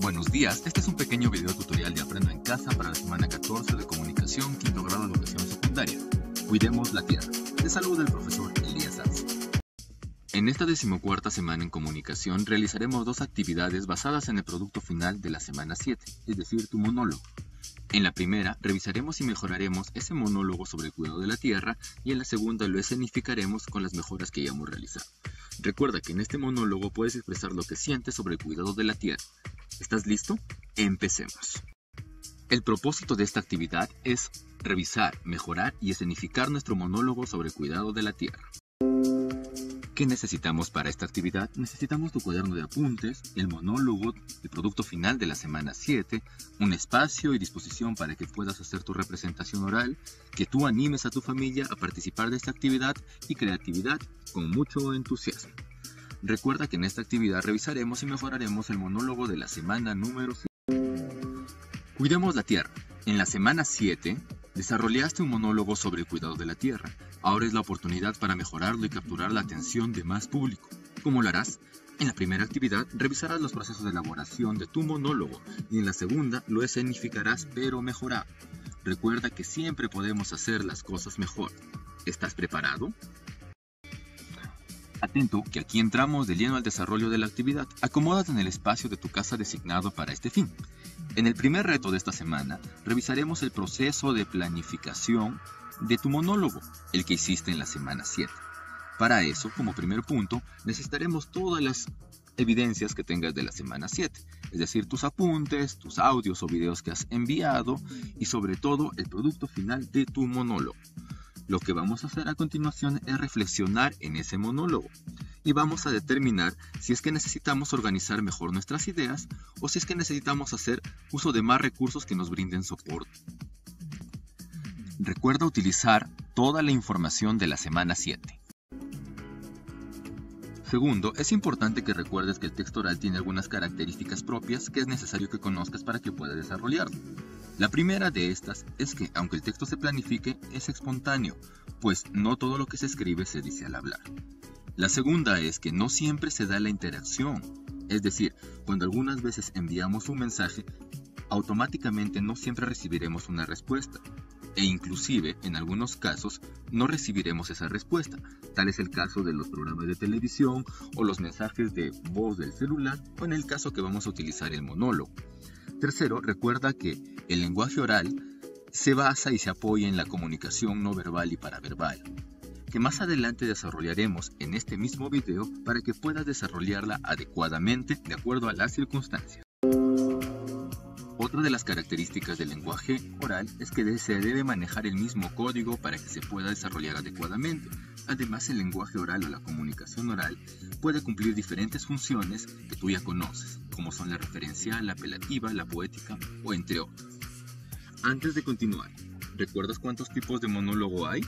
Buenos días, este es un pequeño video tutorial de Aprendo en Casa para la semana 14 de Comunicación, quinto grado de educación secundaria. Cuidemos la tierra. Te saluda el profesor Elías Sanz. En esta 14ª semana en Comunicación realizaremos dos actividades basadas en el producto final de la semana 7, es decir, tu monólogo. En la primera, revisaremos y mejoraremos ese monólogo sobre el cuidado de la tierra y en la segunda lo escenificaremos con las mejoras que hayamos realizado. Recuerda que en este monólogo puedes expresar lo que sientes sobre el cuidado de la tierra. ¿Estás listo? Empecemos. El propósito de esta actividad es revisar, mejorar y escenificar nuestro monólogo sobre el cuidado de la tierra. ¿Qué necesitamos para esta actividad? Necesitamos tu cuaderno de apuntes, el monólogo, el producto final de la semana 7, un espacio y disposición para que puedas hacer tu representación oral, que tú animes a tu familia a participar de esta actividad y creatividad con mucho entusiasmo. Recuerda que en esta actividad revisaremos y mejoraremos el monólogo de la semana número 7. Cuidemos la tierra. En la semana 7, desarrollaste un monólogo sobre el cuidado de la tierra. Ahora es la oportunidad para mejorarlo y capturar la atención de más público. ¿Cómo lo harás? En la primera actividad revisarás los procesos de elaboración de tu monólogo y en la segunda lo escenificarás pero mejorado. Recuerda que siempre podemos hacer las cosas mejor. ¿Estás preparado? Atento que aquí entramos de lleno al desarrollo de la actividad. Acomódate en el espacio de tu casa designado para este fin. En el primer reto de esta semana, revisaremos el proceso de planificación de tu monólogo, el que hiciste en la semana 7. Para eso, como primer punto, necesitaremos todas las evidencias que tengas de la semana 7, es decir, tus apuntes, tus audios o videos que has enviado y sobre todo el producto final de tu monólogo. Lo que vamos a hacer a continuación es reflexionar en ese monólogo y vamos a determinar si es que necesitamos organizar mejor nuestras ideas o si es que necesitamos hacer uso de más recursos que nos brinden soporte. Recuerda utilizar toda la información de la semana 7. Segundo, es importante que recuerdes que el texto oral tiene algunas características propias que es necesario que conozcas para que puedas desarrollarlo. La primera de estas es que, aunque el texto se planifique, es espontáneo, pues no todo lo que se escribe se dice al hablar. La segunda es que no siempre se da la interacción, es decir, cuando algunas veces enviamos un mensaje, automáticamente no siempre recibiremos una respuesta, e inclusive, en algunos casos, no recibiremos esa respuesta. Tal es el caso de los programas de televisión o los mensajes de voz del celular, o en el caso que vamos a utilizar el monólogo. Tercero, recuerda que el lenguaje oral se basa y se apoya en la comunicación no verbal y paraverbal, que más adelante desarrollaremos en este mismo video para que puedas desarrollarla adecuadamente de acuerdo a las circunstancias. Otra de las características del lenguaje oral es que se debe manejar el mismo código para que se pueda desarrollar adecuadamente. Además, el lenguaje oral o la comunicación oral puede cumplir diferentes funciones que tú ya conoces, como son la referencial, la apelativa, la poética o entre otros. Antes de continuar, ¿recuerdas cuántos tipos de monólogo hay?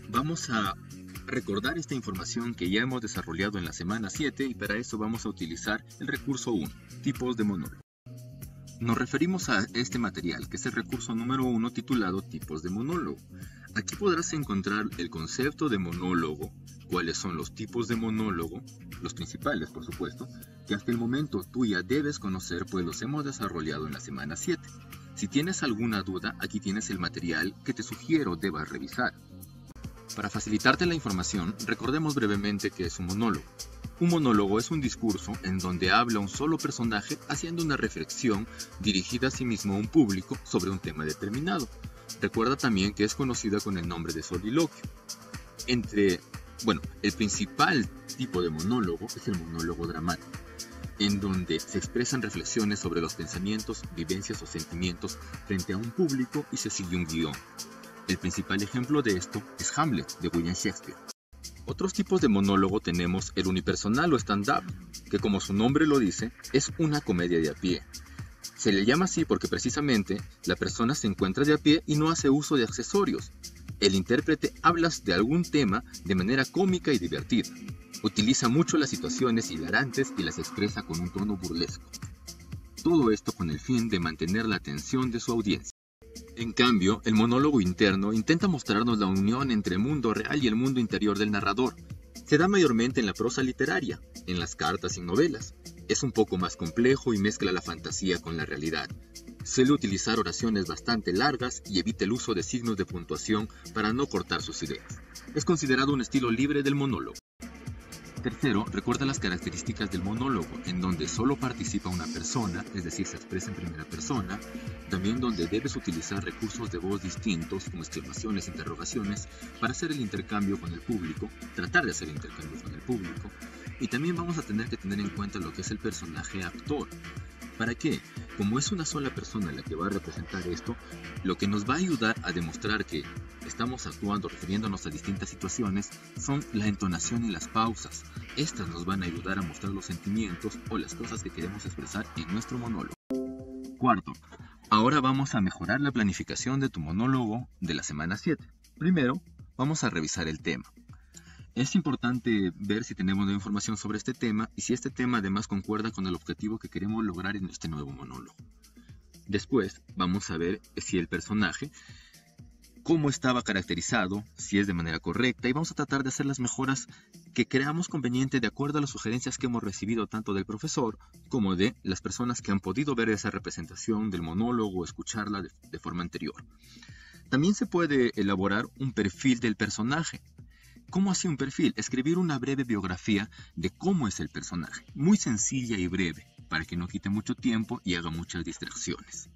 Vamos a recordar esta información que ya hemos desarrollado en la semana 7 y para eso vamos a utilizar el recurso 1, tipos de monólogo. Nos referimos a este material, que es el recurso número 1 titulado Tipos de monólogo. Aquí podrás encontrar el concepto de monólogo, cuáles son los tipos de monólogo, los principales por supuesto, que hasta el momento tú ya debes conocer pues los hemos desarrollado en la semana 7. Si tienes alguna duda, aquí tienes el material que te sugiero debas revisar. Para facilitarte la información, recordemos brevemente qué es un monólogo. Un monólogo es un discurso en donde habla un solo personaje haciendo una reflexión dirigida a sí mismo a un público sobre un tema determinado. Recuerda también que es conocida con el nombre de soliloquio. El principal tipo de monólogo es el monólogo dramático, en donde se expresan reflexiones sobre los pensamientos, vivencias o sentimientos frente a un público y se sigue un guión. El principal ejemplo de esto es Hamlet de William Shakespeare. Otros tipos de monólogo tenemos el unipersonal o stand-up, que como su nombre lo dice, es una comedia de a pie. Se le llama así porque precisamente la persona se encuentra de a pie y no hace uso de accesorios. El intérprete habla de algún tema de manera cómica y divertida. Utiliza mucho las situaciones hilarantes y las expresa con un tono burlesco. Todo esto con el fin de mantener la atención de su audiencia. En cambio, el monólogo interno intenta mostrarnos la unión entre el mundo real y el mundo interior del narrador. Se da mayormente en la prosa literaria, en las cartas y novelas. Es un poco más complejo y mezcla la fantasía con la realidad. Suele utilizar oraciones bastante largas y evita el uso de signos de puntuación para no cortar sus ideas. Es considerado un estilo libre del monólogo. Tercero, recuerda las características del monólogo, en donde solo participa una persona, es decir, se expresa en primera persona, también donde debes utilizar recursos de voz distintos, como exclamaciones, interrogaciones, para hacer el intercambio con el público, tratar de hacer intercambios con el público, y también vamos a tener que tener en cuenta lo que es el personaje actor. ¿Para qué? Como es una sola persona la que va a representar esto, lo que nos va a ayudar a demostrar que estamos actuando refiriéndonos a distintas situaciones son la entonación y las pausas. Estas nos van a ayudar a mostrar los sentimientos o las cosas que queremos expresar en nuestro monólogo. Cuarto, ahora vamos a mejorar la planificación de tu monólogo de la semana 7. Primero, vamos a revisar el tema. Es importante ver si tenemos nueva información sobre este tema y si este tema además concuerda con el objetivo que queremos lograr en este nuevo monólogo. Después vamos a ver si el personaje, cómo estaba caracterizado, si es de manera correcta, y vamos a tratar de hacer las mejoras que creamos conveniente de acuerdo a las sugerencias que hemos recibido tanto del profesor como de las personas que han podido ver esa representación del monólogo o escucharla de forma anterior. También se puede elaborar un perfil del personaje. ¿Cómo hacer un perfil? Escribir una breve biografía de cómo es el personaje, muy sencilla y breve, para que no quite mucho tiempo y haga muchas distracciones.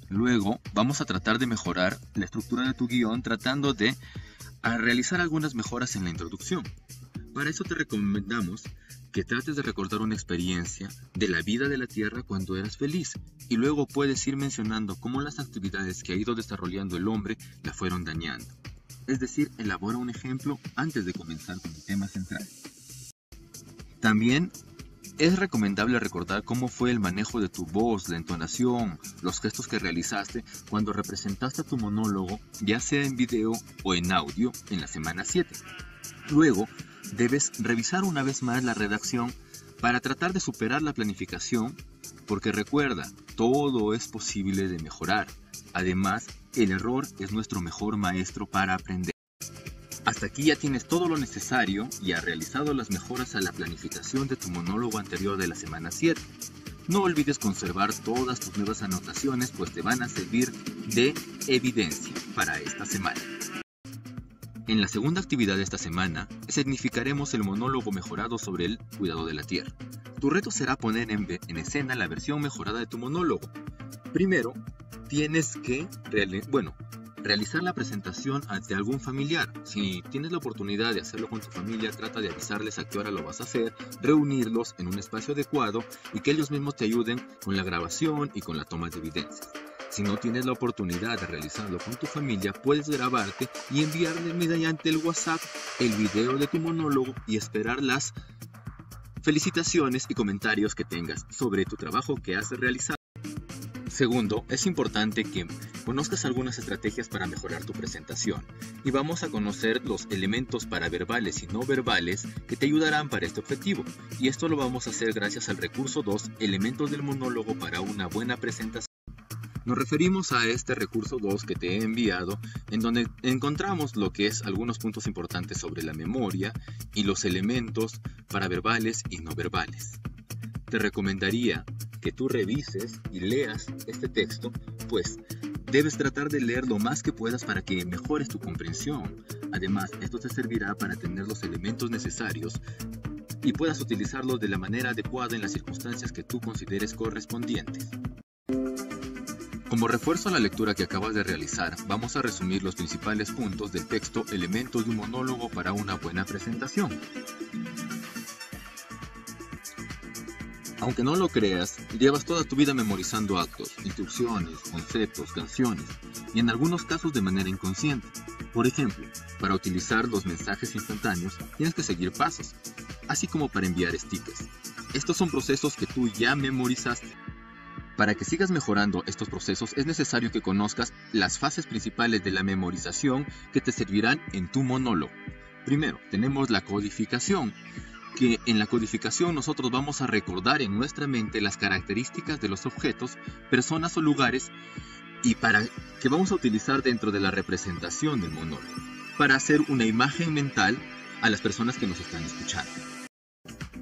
Luego vamos a tratar de mejorar la estructura de tu guión tratando de realizar algunas mejoras en la introducción. Para eso te recomendamos que trates de recordar una experiencia de la vida de la Tierra cuando eras feliz y luego puedes ir mencionando cómo las actividades que ha ido desarrollando el hombre la fueron dañando. Es decir, elabora un ejemplo antes de comenzar con el tema central. También es recomendable recordar cómo fue el manejo de tu voz, la entonación, los gestos que realizaste cuando representaste tu monólogo, ya sea en video o en audio, en la semana 7. Luego, debes revisar una vez más la redacción para tratar de superar la planificación, porque recuerda, todo es posible de mejorar. Además, el error es nuestro mejor maestro para aprender. Hasta aquí ya tienes todo lo necesario y has realizado las mejoras a la planificación de tu monólogo anterior de la semana 7. No olvides conservar todas tus nuevas anotaciones, pues te van a servir de evidencia para esta semana. En la segunda actividad de esta semana, significaremos el monólogo mejorado sobre el cuidado de la tierra. Tu reto será poner en escena la versión mejorada de tu monólogo. Primero, tienes que realizar la presentación ante algún familiar. Si tienes la oportunidad de hacerlo con tu familia, trata de avisarles a qué hora lo vas a hacer, reunirlos en un espacio adecuado y que ellos mismos te ayuden con la grabación y con la toma de evidencias. Si no tienes la oportunidad de realizarlo con tu familia, puedes grabarte y enviarle mediante el WhatsApp el video de tu monólogo y esperar las felicitaciones y comentarios que tengas sobre tu trabajo que has realizado. Segundo, es importante que conozcas algunas estrategias para mejorar tu presentación y vamos a conocer los elementos paraverbales y no verbales que te ayudarán para este objetivo, y esto lo vamos a hacer gracias al recurso 2, elementos del monólogo para una buena presentación. Nos referimos a este recurso 2 que te he enviado, en donde encontramos lo que es algunos puntos importantes sobre la memoria y los elementos paraverbales y no verbales. Te recomendaría que tú revises y leas este texto, pues debes tratar de leer lo más que puedas para que mejores tu comprensión. Además, esto te servirá para tener los elementos necesarios y puedas utilizarlos de la manera adecuada en las circunstancias que tú consideres correspondientes. Como refuerzo a la lectura que acabas de realizar, vamos a resumir los principales puntos del texto Elementos de un monólogo para una buena presentación. Aunque no lo creas, llevas toda tu vida memorizando actos, instrucciones, conceptos, canciones, y en algunos casos de manera inconsciente. Por ejemplo, para utilizar los mensajes instantáneos tienes que seguir pasos, así como para enviar stickers. Estos son procesos que tú ya memorizaste. Para que sigas mejorando estos procesos es necesario que conozcas las fases principales de la memorización que te servirán en tu monólogo. Primero, tenemos la codificación, que en la codificación nosotros vamos a recordar en nuestra mente las características de los objetos, personas o lugares y que vamos a utilizar dentro de la representación del monólogo, para hacer una imagen mental a las personas que nos están escuchando.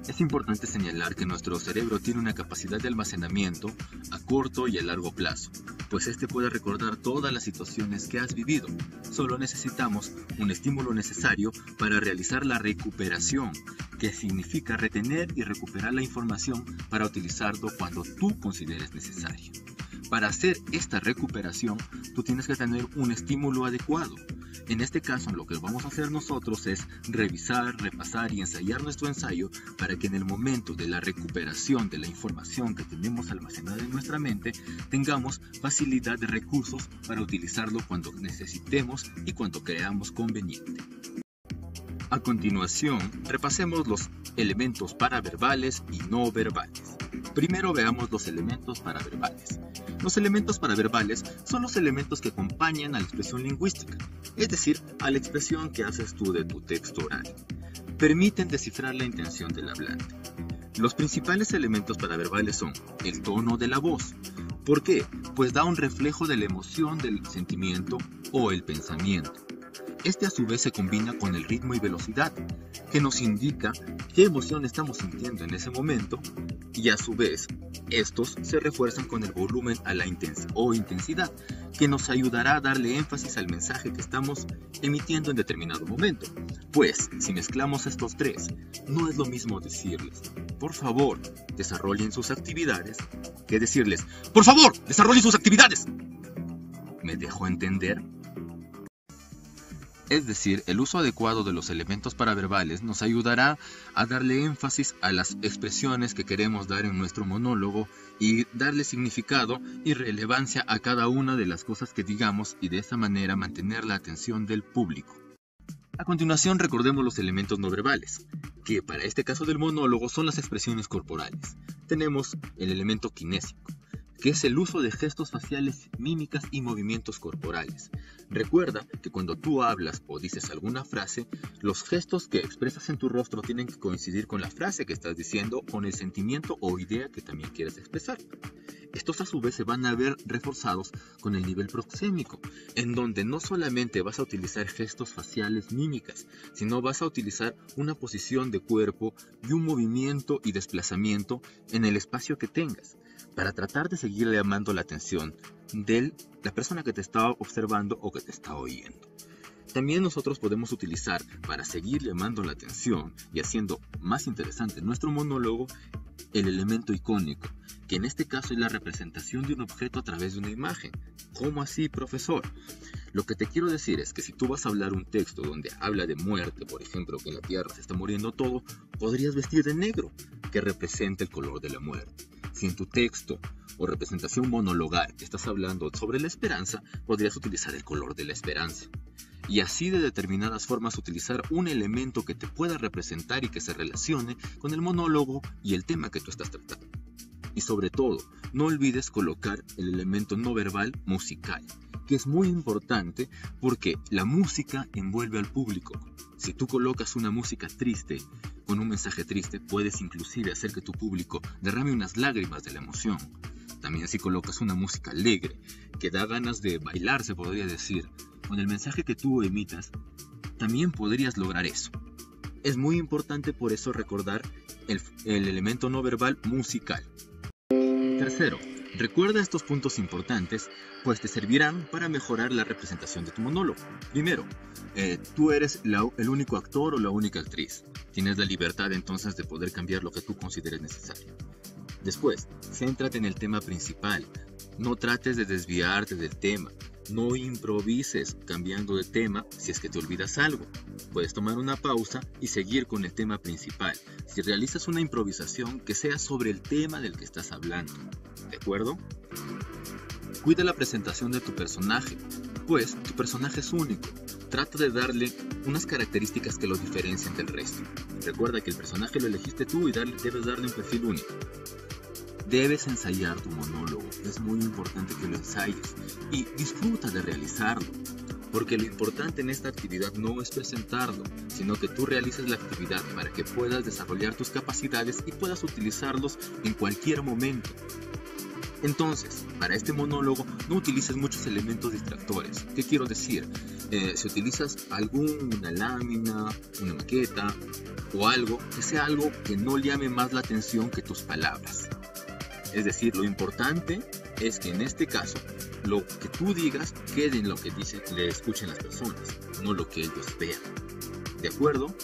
Es importante señalar que nuestro cerebro tiene una capacidad de almacenamiento a corto y a largo plazo, pues este puede recordar todas las situaciones que has vivido. Solo necesitamos un estímulo necesario para realizar la recuperación, que significa retener y recuperar la información para utilizarlo cuando tú consideres necesario. Para hacer esta recuperación, tú tienes que tener un estímulo adecuado. En este caso, lo que vamos a hacer nosotros es revisar, repasar y ensayar nuestro ensayo para que en el momento de la recuperación de la información que tenemos almacenada en nuestra mente, tengamos facilidad de recursos para utilizarlo cuando necesitemos y cuando creamos conveniente. A continuación, repasemos los elementos paraverbales y no verbales. Primero veamos los elementos paraverbales. Los elementos paraverbales son los elementos que acompañan a la expresión lingüística, es decir, a la expresión que haces tú de tu texto oral. Permiten descifrar la intención del hablante. Los principales elementos paraverbales son el tono de la voz. ¿Por qué? Pues da un reflejo de la emoción, del sentimiento o el pensamiento. Este a su vez se combina con el ritmo y velocidad, que nos indica qué emoción estamos sintiendo en ese momento, y a su vez estos se refuerzan con el volumen a la intensidad, que nos ayudará a darle énfasis al mensaje que estamos emitiendo en determinado momento. Pues, si mezclamos estos tres, no es lo mismo decirles, por favor, desarrollen sus actividades, que decirles, por favor, desarrollen sus actividades. ¿Me dejo entender? Es decir, el uso adecuado de los elementos paraverbales nos ayudará a darle énfasis a las expresiones que queremos dar en nuestro monólogo y darle significado y relevancia a cada una de las cosas que digamos y de esta manera mantener la atención del público. A continuación recordemos los elementos no verbales, que para este caso del monólogo son las expresiones corporales. Tenemos el elemento kinésico, que es el uso de gestos faciales, mímicas y movimientos corporales. Recuerda que cuando tú hablas o dices alguna frase, los gestos que expresas en tu rostro tienen que coincidir con la frase que estás diciendo, con el sentimiento o idea que también quieres expresar. Estos a su vez se van a ver reforzados con el nivel proxémico, en donde no solamente vas a utilizar gestos faciales mímicas, sino vas a utilizar una posición de cuerpo y un movimiento y desplazamiento en el espacio que tengas, para tratar de seguir llamando la atención de la persona que te está observando o que te está oyendo. También nosotros podemos utilizar, para seguir llamando la atención y haciendo más interesante nuestro monólogo, el elemento icónico, que en este caso es la representación de un objeto a través de una imagen. ¿Cómo así, profesor? Lo que te quiero decir es que si tú vas a hablar un texto donde habla de muerte, por ejemplo, que en la tierra se está muriendo todo, podrías vestir de negro, que representa el color de la muerte. Si en tu texto o representación monologal estás hablando sobre la esperanza, podrías utilizar el color de la esperanza. Y así de determinadas formas utilizar un elemento que te pueda representar y que se relacione con el monólogo y el tema que tú estás tratando. Y sobre todo, no olvides colocar el elemento no verbal musical, que es muy importante porque la música envuelve al público. Si tú colocas una música triste, con un mensaje triste, puedes inclusive hacer que tu público derrame unas lágrimas de la emoción. También si colocas una música alegre, que da ganas de bailar, se podría decir, con el mensaje que tú emitas, también podrías lograr eso. Es muy importante por eso recordar el elemento no verbal musical. Tercero, recuerda estos puntos importantes, pues te servirán para mejorar la representación de tu monólogo. Primero, tú eres el único actor o la única actriz. Tienes la libertad entonces de poder cambiar lo que tú consideres necesario. Después, céntrate en el tema principal. No trates de desviarte del tema. No improvises cambiando de tema si es que te olvidas algo. Puedes tomar una pausa y seguir con el tema principal. Si realizas una improvisación, que sea sobre el tema del que estás hablando. ¿De acuerdo? Cuida la presentación de tu personaje, pues tu personaje es único. Trata de darle unas características que lo diferencien del resto. Recuerda que el personaje lo elegiste tú y debes darle un perfil único. Debes ensayar tu monólogo, es muy importante que lo ensayes y disfruta de realizarlo, porque lo importante en esta actividad no es presentarlo, sino que tú realices la actividad para que puedas desarrollar tus capacidades y puedas utilizarlos en cualquier momento. Entonces, para este monólogo no utilices muchos elementos distractores. ¿Qué quiero decir? Si utilizas alguna lámina, una maqueta, o algo que sea algo que no llame más la atención que tus palabras. Es decir, lo importante es que en este caso, lo que tú digas quede en lo que le escuchen las personas, no lo que ellos vean. ¿De acuerdo?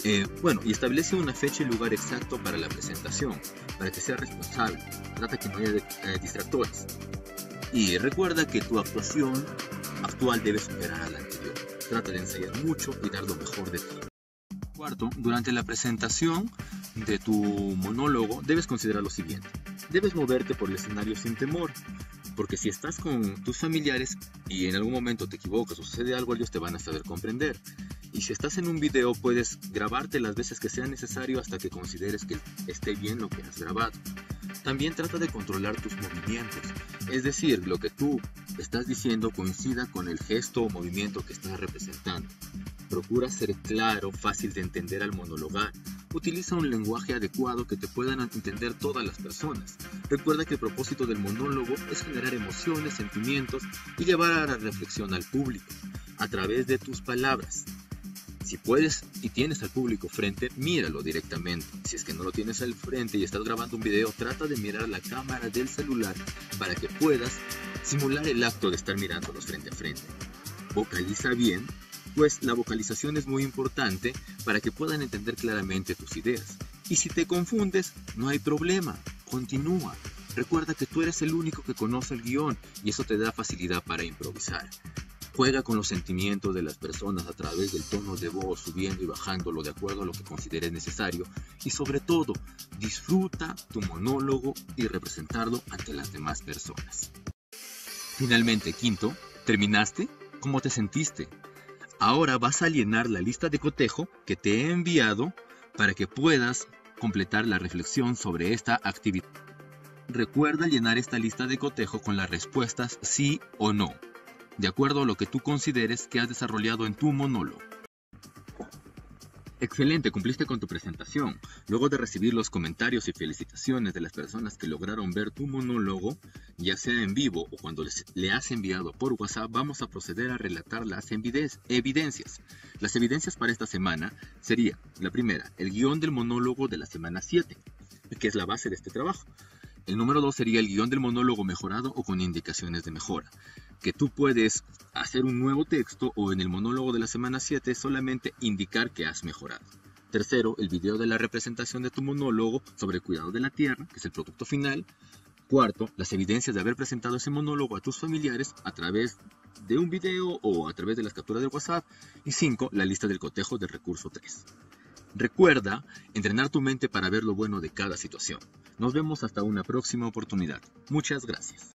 Y establece una fecha y lugar exacto para la presentación, para que sea responsable. Trata que no haya distractores. Y recuerda que tu actuación actual debe superar a la anterior. Trata de ensayar mucho y dar lo mejor de ti. Cuarto, durante la presentación de tu monólogo debes considerar lo siguiente. Debes moverte por el escenario sin temor, porque si estás con tus familiares y en algún momento te equivocas o sucede algo, ellos te van a saber comprender. Y si estás en un video, puedes grabarte las veces que sea necesario hasta que consideres que esté bien lo que has grabado. También trata de controlar tus movimientos, es decir, lo que tú estás diciendo coincida con el gesto o movimiento que estás representando. Procura ser claro, fácil de entender al monologar. Utiliza un lenguaje adecuado que te puedan entender todas las personas. Recuerda que el propósito del monólogo es generar emociones, sentimientos y llevar a la reflexión al público a través de tus palabras. Si puedes y tienes al público frente, míralo directamente. Si es que no lo tienes al frente y estás grabando un video, trata de mirar la cámara del celular para que puedas simular el acto de estar mirándolos frente a frente. Vocaliza bien, pues la vocalización es muy importante para que puedan entender claramente tus ideas. Y si te confundes, no hay problema, continúa. Recuerda que tú eres el único que conoce el guión y eso te da facilidad para improvisar. Juega con los sentimientos de las personas a través del tono de voz, subiendo y bajándolo de acuerdo a lo que consideres necesario. Y sobre todo, disfruta tu monólogo y representarlo ante las demás personas. Finalmente, quinto, ¿terminaste? ¿Cómo te sentiste? Ahora vas a llenar la lista de cotejo que te he enviado para que puedas completar la reflexión sobre esta actividad. Recuerda llenar esta lista de cotejo con las respuestas sí o no, de acuerdo a lo que tú consideres que has desarrollado en tu monólogo. Excelente, cumpliste con tu presentación. Luego de recibir los comentarios y felicitaciones de las personas que lograron ver tu monólogo, ya sea en vivo o cuando le has enviado por WhatsApp, vamos a proceder a relatar las evidencias. Las evidencias para esta semana sería, la primera, el guión del monólogo de la semana 7, que es la base de este trabajo. El número 2 sería el guión del monólogo mejorado o con indicaciones de mejora, que tú puedes hacer un nuevo texto o en el monólogo de la semana 7 solamente indicar que has mejorado. Tercero, el video de la representación de tu monólogo sobre el cuidado de la tierra, que es el producto final. Cuarto, las evidencias de haber presentado ese monólogo a tus familiares a través de un video o a través de las capturas de WhatsApp. Y 5, la lista del cotejo del recurso 3. Recuerda entrenar tu mente para ver lo bueno de cada situación. Nos vemos hasta una próxima oportunidad. Muchas gracias.